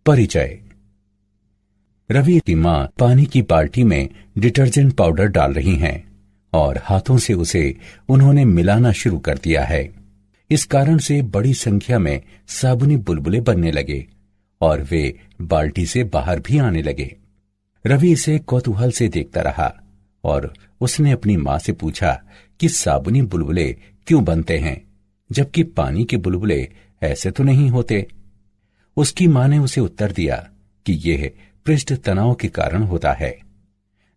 परिचय। रवि की मां पानी की बाल्टी में डिटर्जेंट पाउडर डाल रही हैं और हाथों से उसे उन्होंने मिलाना शुरू कर दिया है। इस कारण से बड़ी संख्या में साबुनी बुलबुले बनने लगे और वे बाल्टी से बाहर भी आने लगे। रवि इसे कौतूहल से देखता रहा और उसने अपनी मां से पूछा कि साबुनी बुलबुले क्यों बनते हैं, जबकि पानी के बुलबुले ऐसे तो नहीं होते। उसकी मां ने उसे उत्तर दिया कि यह पृष्ठ तनाव के कारण होता है।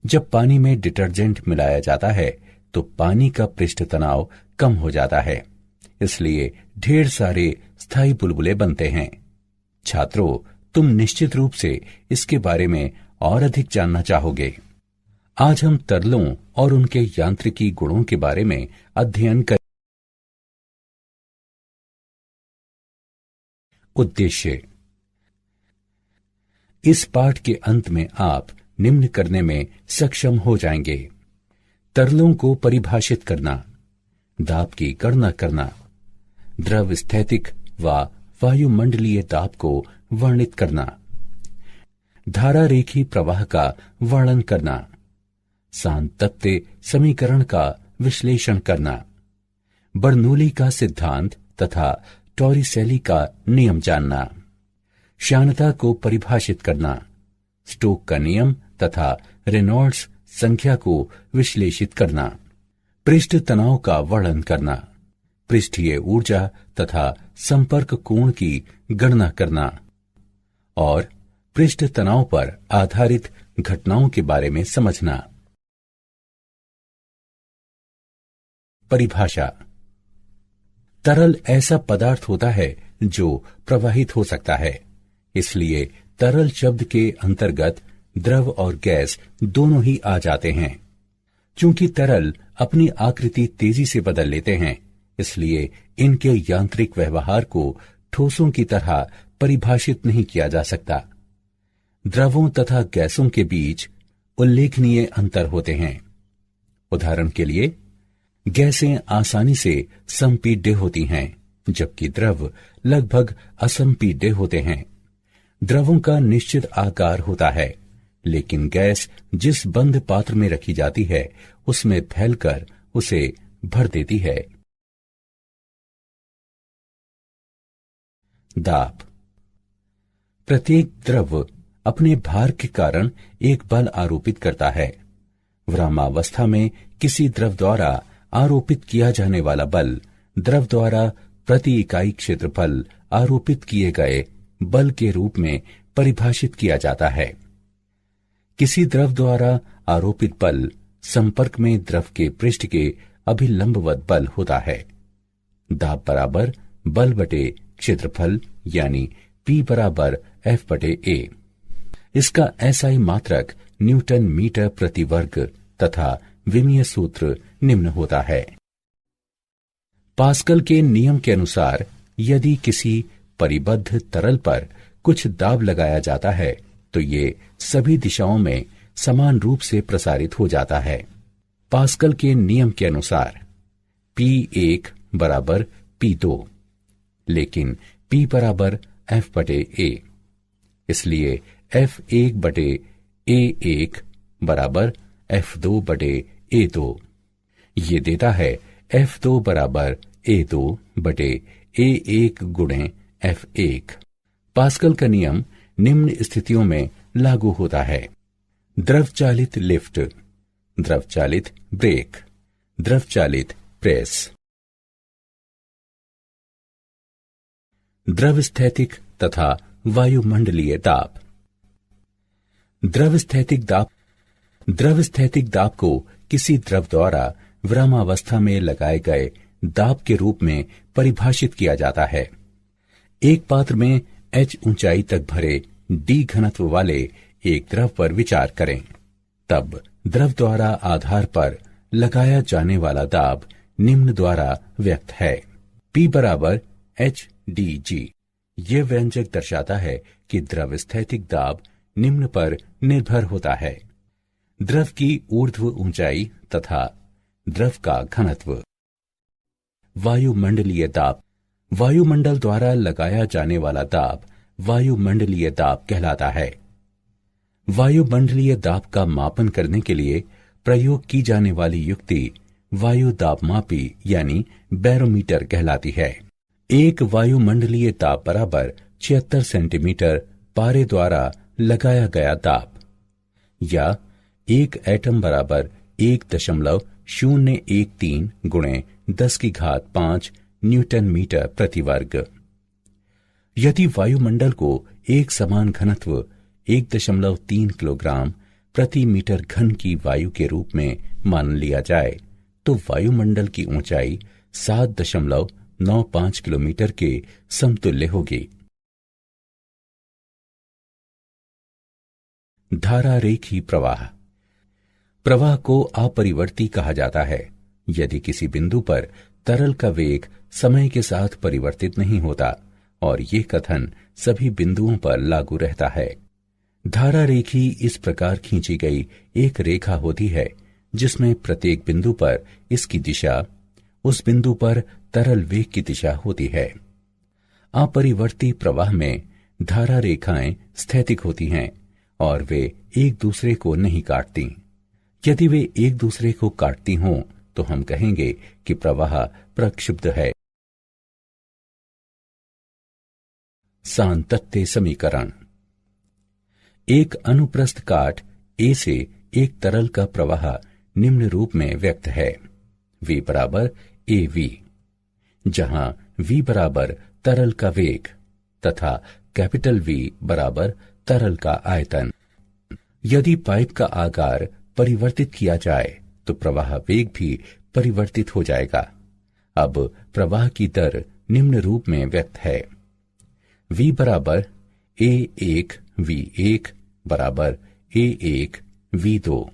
जब पानी में डिटर्जेंट मिलाया जाता है तो पानी का पृष्ठ तनाव कम हो जाता है, इसलिए ढेर सारे स्थायी बुलबुले बनते हैं। छात्रों, तुम निश्चित रूप से इसके बारे में और अधिक जानना चाहोगे। आज हम तरलों और उनके यांत्रिकी गुणों के बारे में अध्ययन करें। उद्देश्य। इस पाठ के अंत में आप निम्न करने में सक्षम हो जाएंगे: तरलों को परिभाषित करना, दाब की गणना करना, द्रव स्थैतिक व वायुमंडलीय दाब को वर्णित करना, धारा रेखी प्रवाह का वर्णन करना, सांतत्य समीकरण का विश्लेषण करना, बर्नौली का सिद्धांत तथा टॉरिसेली का नियम जानना, श्यानता को परिभाषित करना, स्टोक का नियम तथा रेनॉल्ड्स संख्या को विश्लेषित करना, पृष्ठ तनाव का वर्णन करना, पृष्ठीय ऊर्जा तथा संपर्क कोण की गणना करना और पृष्ठ तनाव पर आधारित घटनाओं के बारे में समझना। परिभाषा। तरल ऐसा पदार्थ होता है जो प्रवाहित हो सकता है, इसलिए तरल शब्द के अंतर्गत द्रव और गैस दोनों ही आ जाते हैं। चूंकि तरल अपनी आकृति तेजी से बदल लेते हैं, इसलिए इनके यांत्रिक व्यवहार को ठोसों की तरह परिभाषित नहीं किया जा सकता। द्रवों तथा गैसों के बीच उल्लेखनीय अंतर होते हैं। उदाहरण के लिए, गैसें आसानी से संपीड्य होती हैं, जबकि द्रव लगभग असंपीड्य होते हैं। द्रवों का निश्चित आकार होता है, लेकिन गैस जिस बंद पात्र में रखी जाती है उसमें फैलकर उसे भर देती है। दाब। प्रत्येक द्रव अपने भार के कारण एक बल आरोपित करता है। विरामावस्था में किसी द्रव द्वारा आरोपित किया जाने वाला बल द्रव द्वारा प्रति इकाई क्षेत्रफल आरोपित किए गए बल के रूप में परिभाषित किया जाता है। किसी द्रव द्वारा आरोपित बल संपर्क में द्रव के पृष्ठ के अभिलंबवत बल होता है। दाब बराबर बल बटे क्षेत्रफल यानी P बराबर F बटे A। इसका एसआई मात्रक न्यूटन मीटर प्रति वर्ग तथा विमीय सूत्र निम्न होता है। पास्कल के नियम के अनुसार यदि किसी परिबद्ध तरल पर कुछ दाब लगाया जाता है तो ये सभी दिशाओं में समान रूप से प्रसारित हो जाता है। पास्कल के नियम के अनुसार P1 बराबर P2, लेकिन P बराबर F बटे A, इसलिए F1 बटे A1 बराबर F2 बटे A2। ये देता है F2 बराबर A2 बटे A1 गुणे F1। पास्कल का नियम निम्न स्थितियों में लागू होता है: द्रव चालित लिफ्ट, द्रव चालित ब्रेक, द्रव चालित प्रेस। द्रव स्थैतिक तथा वायुमंडलीय दाब। द्रव स्थैतिक दाब को किसी द्रव द्वारा विरामावस्था में लगाए गए दाब के रूप में परिभाषित किया जाता है। एक पात्र में H ऊंचाई तक भरे D घनत्व वाले एक द्रव पर विचार करें। तब द्रव द्वारा आधार पर लगाया जाने वाला दाब निम्न द्वारा व्यक्त है: P बराबर HDG। यह व्यंजक दर्शाता है कि द्रव स्थैतिक दाब निम्न पर निर्भर होता है: द्रव की ऊर्ध्व ऊंचाई तथा द्रव का घनत्व। वायुमंडलीय दाब। वायुमंडल द्वारा लगाया जाने वाला दाब वायुमंडलीय दाब कहलाता है। वायुमंडलीय दाब का मापन करने के लिए प्रयोग की जाने वाली युक्ति वायु दाबमापी यानी बैरोमीटर कहलाती है। एक वायुमंडलीय दाब बराबर 76 सेंटीमीटर पारे द्वारा लगाया गया दाब, या एक एटम बराबर 1.013 गुणे 10⁵ न्यूटन मीटर प्रति वर्ग। यदि वायुमंडल को एक समान घनत्व 1.3 किलोग्राम प्रति मीटर घन की वायु के रूप में मान लिया जाए तो वायुमंडल की ऊंचाई 7.95 किलोमीटर के समतुल्य होगी। धारा रेखी प्रवाह। प्रवाह को अपरिवर्ती कहा जाता है यदि किसी बिंदु पर तरल का वेग समय के साथ परिवर्तित नहीं होता, और ये कथन सभी बिंदुओं पर लागू रहता है। धारा रेखी इस प्रकार खींची गई एक रेखा होती है जिसमें प्रत्येक बिंदु पर इसकी दिशा उस बिंदु पर तरल वेग की दिशा होती है। अपरिवर्ती प्रवाह में धारा रेखाएं स्थैतिक होती हैं और वे एक दूसरे को नहीं काटती। यदि वे एक दूसरे को काटती हों तो हम कहेंगे कि प्रवाह प्रक्षुब्ध है। सातत्य समीकरण। एक अनुप्रस्थ काट ए से एक तरल का प्रवाह निम्न रूप में व्यक्त है। V बराबर AV, जहां V बराबर तरल का वेग तथा कैपिटल V बराबर तरल का आयतन। यदि पाइप का आकार परिवर्तित किया जाए तो प्रवाह वेग भी परिवर्तित हो जाएगा। अब प्रवाह की दर निम्न रूप में व्यक्त है। V बराबर A1 V1 बराबर A1 V2।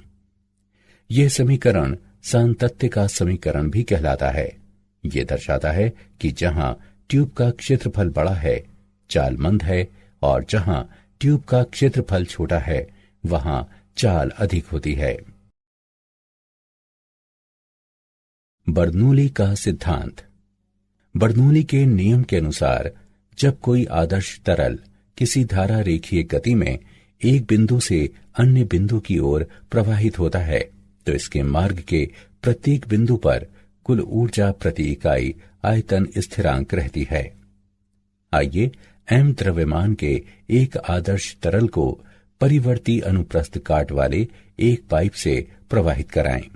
यह समीकरण सातत्य का समीकरण भी कहलाता है। यह दर्शाता है कि जहां ट्यूब का क्षेत्रफल बड़ा है, चाल मंद है, और जहां ट्यूब का क्षेत्रफल छोटा है, वहां चाल अधिक होती है। बर्नौली का सिद्धांत। बर्नौली के नियम के अनुसार जब कोई आदर्श तरल किसी धारा रेखीय गति में एक बिंदु से अन्य बिंदु की ओर प्रवाहित होता है तो इसके मार्ग के प्रत्येक बिंदु पर कुल ऊर्जा प्रति इकाई आयतन स्थिरांक रहती है। आइए m द्रव्यमान के एक आदर्श तरल को परिवर्ती अनुप्रस्थ काट वाले एक पाइप से प्रवाहित कराएं।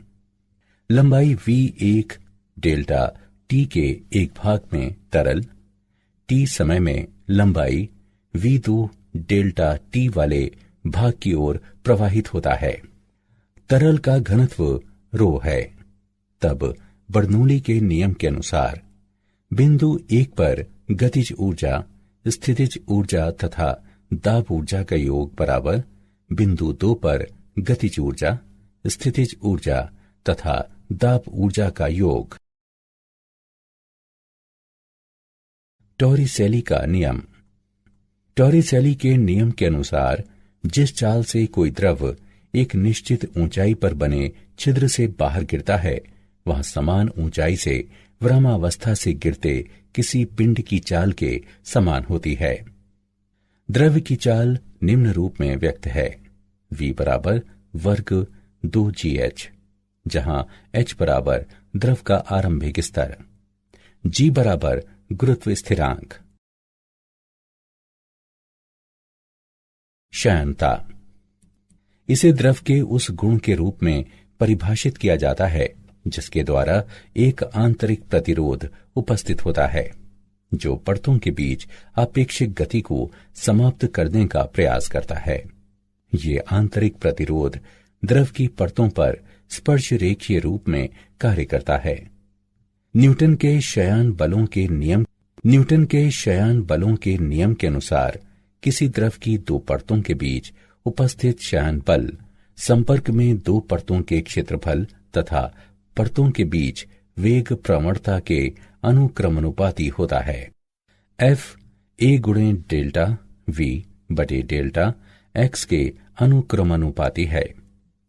लंबाई V1 डेल्टा T के एक भाग में तरल T समय में लंबाई V2 डेल्टा T वाले भाग की ओर प्रवाहित होता है। तरल का घनत्व रो है। तब बर्नौली के नियम के अनुसार बिंदु 1 पर गतिज ऊर्जा, स्थितिज ऊर्जा तथा दाब ऊर्जा का योग बराबर बिंदु 2 पर गतिज ऊर्जा, स्थितिज ऊर्जा तथा दाब ऊर्जा का योग। टॉरिसेली का नियम। टॉरिसेली के नियम के अनुसार जिस चाल से कोई द्रव एक निश्चित ऊंचाई पर बने छिद्र से बाहर गिरता है, वह समान ऊंचाई से विरामावस्था से गिरते किसी पिंड की चाल के समान होती है। द्रव की चाल निम्न रूप में व्यक्त है। V बराबर वर्ग 2gh, जहां h बराबर द्रव का आरंभिक स्तर, g बराबर गुरुत्व स्थिरांक। श्यानता। इसे द्रव के उस गुण के रूप में परिभाषित किया जाता है जिसके द्वारा एक आंतरिक प्रतिरोध उपस्थित होता है जो परतों के बीच आपेक्षिक गति को समाप्त करने का प्रयास करता है। ये आंतरिक प्रतिरोध द्रव की परतों पर स्पर्श रेखीय रूप में कार्य करता है। न्यूटन के शयान बलों के नियम के अनुसार किसी द्रव की दो परतों के बीच उपस्थित शयान बल संपर्क में दो परतों के क्षेत्रफल तथा परतों के बीच वेग प्रवणता के अनुक्रमानुपाती होता है। F a गुणे डेल्टा V बटे डेल्टा x के अनुक्रमानुपाती है।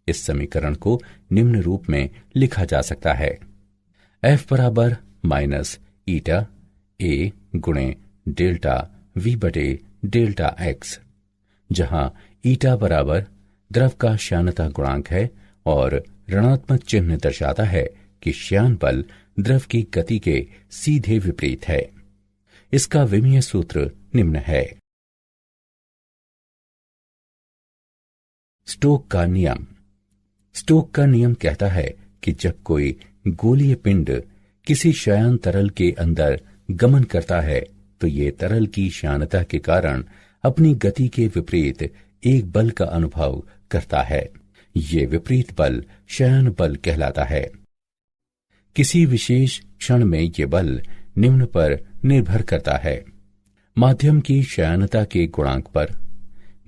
इस समीकरण को निम्न रूप में लिखा जा सकता है। F बराबर माइनस ईटा a गुणे डेल्टा V बटे डेल्टा एक्स, जहां ईटा बराबर द्रव का श्यानता गुणांक है और ऋणात्मक चिन्ह दर्शाता है कि श्यान बल द्रव की गति के सीधे विपरीत है। इसका विमीय सूत्र निम्न है। स्टोक का नियम। स्टोक का नियम कहता है कि जब कोई गोलीय पिंड किसी श्यान तरल के अंदर गमन करता है तो ये तरल की श्यानता के कारण अपनी गति के विपरीत एक बल का अनुभव करता है। ये विपरीत बल श्यान बल कहलाता है। किसी विशेष क्षण में ये बल निम्न पर निर्भर करता है: माध्यम की श्यानता के गुणांक पर,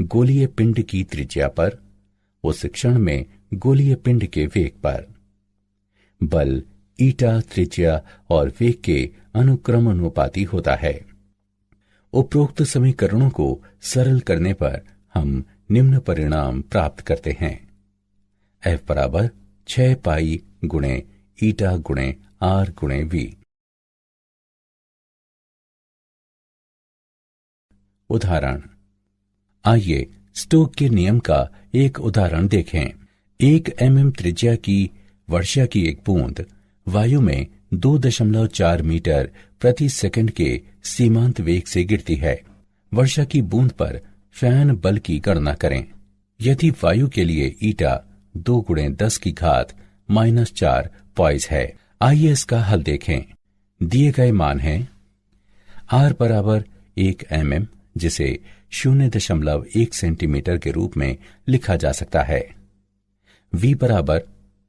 गोलीय पिंड की त्रिज्या पर, उस क्षण में गोलीय पिंड के वेग पर। बल ईटा त्रिज्या और वेग के अनुक्रमानुपाती होता है। उपरोक्त समीकरणों को सरल करने पर हम निम्न परिणाम प्राप्त करते हैं: F बराबर 6 पाई गुणे ईटा गुणे आर गुणे वी। उदाहरण। आइए स्टोक के नियम का एक उदाहरण देखें। 1 mm त्रिज्या की वर्षा की एक बूंद वायु में 2.4 मीटर प्रति सेकंड के सीमांत वेग से गिरती है। वर्षा की बूंद पर श्यान बल की गणना करें। यदि वायु के लिए ईटा 2 × 10⁻⁴ पॉइज है। आइए इसका हल देखें। दिए गए मान हैं: R बराबर 1 mm, जिसे 0.1 सेंटीमीटर के रूप में लिखा जा सकता है। V बराबर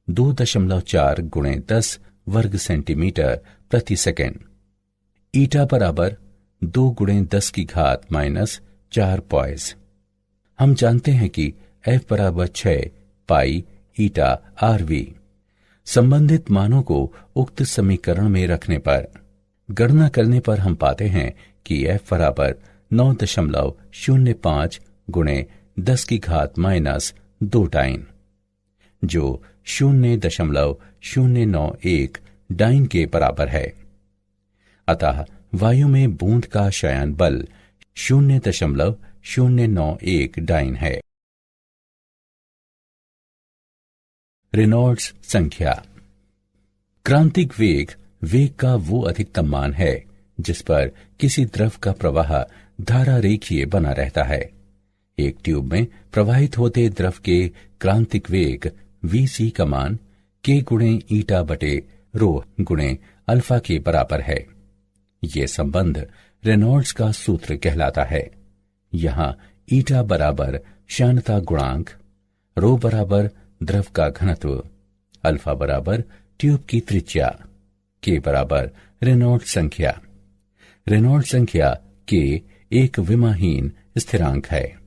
2.4 × 10 वर्ग सेंटीमीटर प्रति सेकंड। ईटा बराबर 2 × 10⁻⁴ पॉइज। हम जानते हैं कि F बराबर 6 पाई ईटा आर वी। संबंधित मानों को उक्त समीकरण में रखने पर गणना करने पर हम पाते हैं कि F बराबर 9.05 × 10⁻² डाइन, जो 0.091 डाइन के बराबर है। अतः वायु में बूंद का श्यान बल 0.091 डाइन है। रेनॉल्ड्स संख्या। क्रांतिक वेग का वो अधिकतम मान है जिस पर किसी द्रव का प्रवाह धारा रेखीय बना रहता है। एक ट्यूब में प्रवाहित होते द्रव के क्रांतिक वेग Vc का मान K × ईटा/ρ × अल्फा के बराबर है। ये संबंध रेनॉल्ड्स का सूत्र कहलाता है। यहाँ ईटा बराबर श्यानता गुणांक, ρ बराबर द्रव का घनत्व, अल्फा बराबर ट्यूब की त्रिज्या, K बराबर रेनॉल्ड्स संख्या। रेनॉल्ड्स संख्या K एक विमाहीन स्थिरांक है।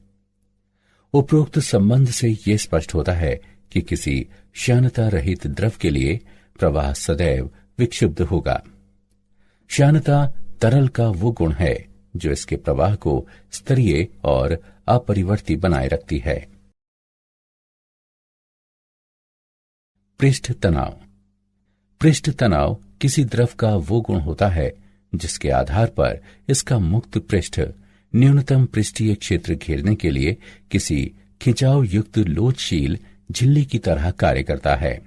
उपरोक्त संबंध से यह स्पष्ट होता है कि किसी श्यानता रहित द्रव के लिए प्रवाह सदैव विक्षुब्ध होगा। श्यानता तरल का वो गुण है जो इसके प्रवाह को स्तरीय और अपरिवर्ती बनाए रखती है। पृष्ठ तनाव। पृष्ठ तनाव किसी द्रव का वो गुण होता है जिसके आधार पर इसका मुक्त पृष्ठ न्यूनतम पृष्ठीय क्षेत्र घेरने के लिए किसी खिंचाव युक्त लोचशील झिल्ली की तरह कार्य करता है।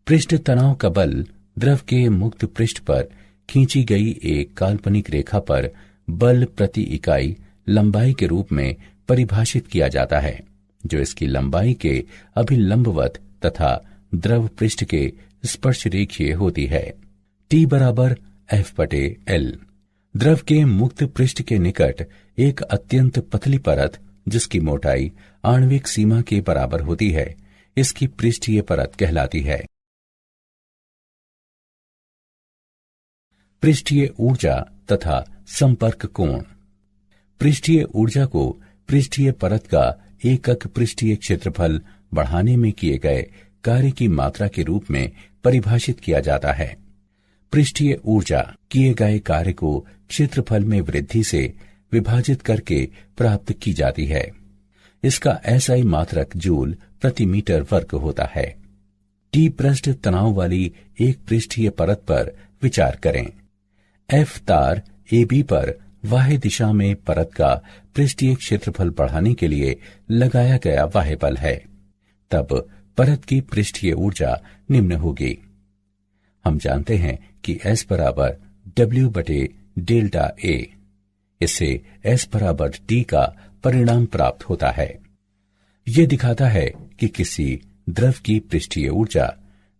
पृष्ठ तनाव का बल द्रव के मुक्त पृष्ठ पर खींची गई एक काल्पनिक रेखा पर बल प्रति इकाई लंबाई के रूप में परिभाषित किया जाता है, जो इसकी लंबाई के अभिलंबवत तथा द्रव पृष्ठ के स्पर्श रेखीय होती है। T बराबर F/L। द्रव के मुक्त पृष्ठ के निकट एक अत्यंत पतली परत जिसकी मोटाई आणविक सीमा के बराबर होती है, इसकी पृष्ठीय परत कहलाती है। पृष्ठीय ऊर्जा तथा संपर्क कोण। पृष्ठीय ऊर्जा को पृष्ठीय परत का एकक पृष्ठीय क्षेत्रफल बढ़ाने में किए गए कार्य की मात्रा के रूप में परिभाषित किया जाता है। पृष्ठीय ऊर्जा किए गए कार्य को क्षेत्रफल में वृद्धि से विभाजित करके प्राप्त की जाती है। इसका SI मात्रक जूल प्रति मीटर वर्ग होता है। T पृष्ठ तनाव वाली एक पृष्ठीय परत पर विचार करें। F तार AB पर बाह्य दिशा में परत का पृष्ठीय क्षेत्रफल बढ़ाने के लिए लगाया गया बाह्य बल है, तब परत की पृष्ठीय ऊर्जा निम्न होगी। हम जानते हैं कि S बराबर W बटे डेल्टा A। इससे S बराबर T का परिणाम प्राप्त होता है। यह दिखाता है कि किसी द्रव की पृष्ठीय ऊर्जा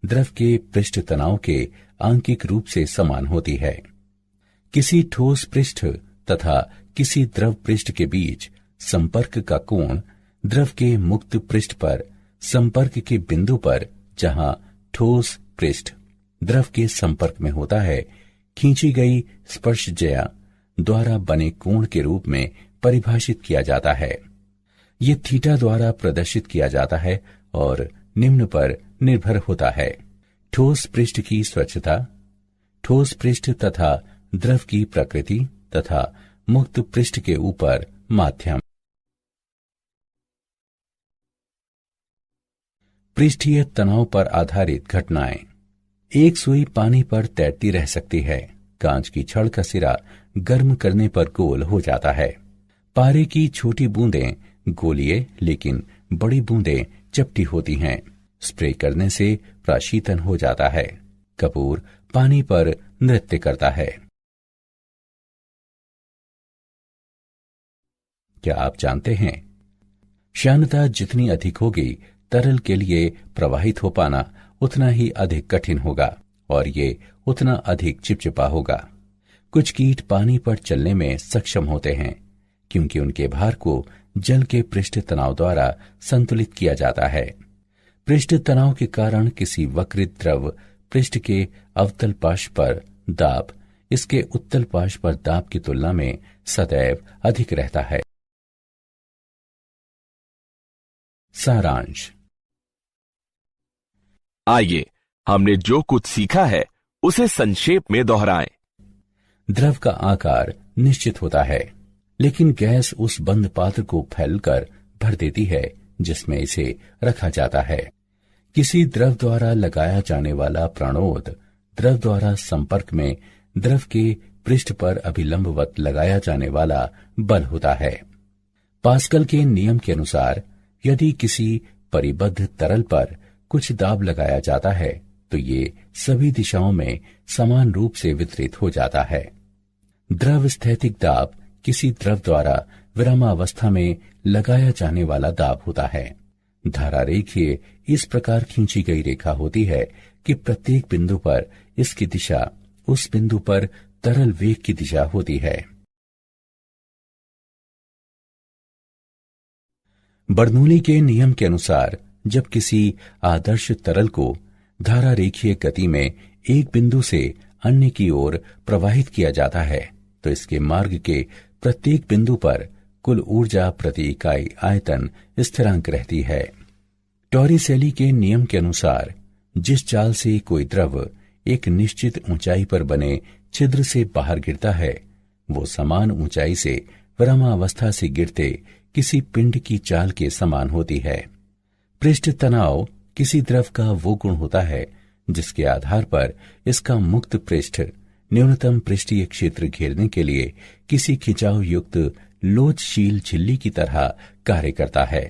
द्रव के पृष्ठ तनाव के आंकिक रूप से समान होती है। किसी ठोस पृष्ठ तथा किसी द्रव पृष्ठ के बीच संपर्क का कोण द्रव के मुक्त पृष्ठ पर संपर्क के बिंदु पर, जहां ठोस पृष्ठ द्रव के संपर्क में होता है, खींची गई स्पर्शज्या द्वारा बने कोण के रूप में परिभाषित किया जाता है। ये थीटा द्वारा प्रदर्शित किया जाता है और निम्न पर निर्भर होता है: ठोस पृष्ठ की स्वच्छता, ठोस पृष्ठ तथा द्रव की प्रकृति तथा मुक्त पृष्ठ के ऊपर माध्यम। पृष्ठीय तनाव पर आधारित घटनाएं। एक सुई पानी पर तैरती रह सकती है। कांच की छड़ का सिरा गर्म करने पर गोल हो जाता है। पारे की छोटी बूंदें गोलीय लेकिन बड़ी बूंदें चपटी होती हैं। स्प्रे करने से प्राशीतन हो जाता है। कपूर पानी पर नृत्य करता है। क्या आप जानते हैं, श्यानता जितनी अधिक होगी, तरल के लिए प्रवाहित हो पाना उतना ही अधिक कठिन होगा और ये उतना अधिक चिपचिपा होगा। कुछ कीट पानी पर चलने में सक्षम होते हैं क्योंकि उनके भार को जल के पृष्ठ तनाव द्वारा संतुलित किया जाता है। पृष्ठ तनाव के कारण किसी वक्रित द्रव पृष्ठ के अवतल पार्श्व पर दाब इसके उत्तल पार्श्व पर दाब की तुलना में सदैव अधिक रहता है। सारांश। आइए हमने जो कुछ सीखा है उसे संक्षेप में दोहराएं। द्रव का आकार निश्चित होता है, लेकिन गैस उस बंद पात्र को फैलकर भर देती है जिसमें इसे रखा जाता है। किसी द्रव द्वारा लगाया जाने वाला प्राणोद द्रव द्वारा संपर्क में द्रव के पृष्ठ पर अभिलंबवत लगाया जाने वाला बल होता है। पास्कल के नियम के अनुसार यदि किसी परिबद्ध तरल पर कुछ दाब लगाया जाता है तो ये सभी दिशाओं में समान रूप से वितरित हो जाता है। द्रव स्थैतिक दाब किसी द्रव द्वारा विरामावस्था में लगाया जाने वाला दाब होता है। धारा रेखीय इस प्रकार खींची गई रेखा होती है कि प्रत्येक बिंदु पर इसकी दिशा उस बिंदु पर तरल वेग की दिशा होती है। बर्नौली के नियम के अनुसार जब किसी आदर्श तरल को धारा रेखीय गति में एक बिंदु से अन्य की ओर प्रवाहित किया जाता है तो इसके मार्ग के प्रत्येक बिंदु पर कुल ऊर्जा प्रति इकाई आयतन स्थिरांक रहती है। टॉरिसेली के नियम के अनुसार जिस चाल से कोई द्रव एक निश्चित ऊंचाई पर बने छिद्र से बाहर गिरता है वो समान ऊंचाई से विरामावस्था से गिरते किसी पिंड की चाल के समान होती है। पृष्ठ तनाव किसी द्रव का वो गुण होता है जिसके आधार पर इसका मुक्त पृष्ठ न्यूनतम पृष्ठीय क्षेत्र घेरने के लिए किसी खिंचाव युक्त लोचशील झिल्ली की तरह कार्य करता है।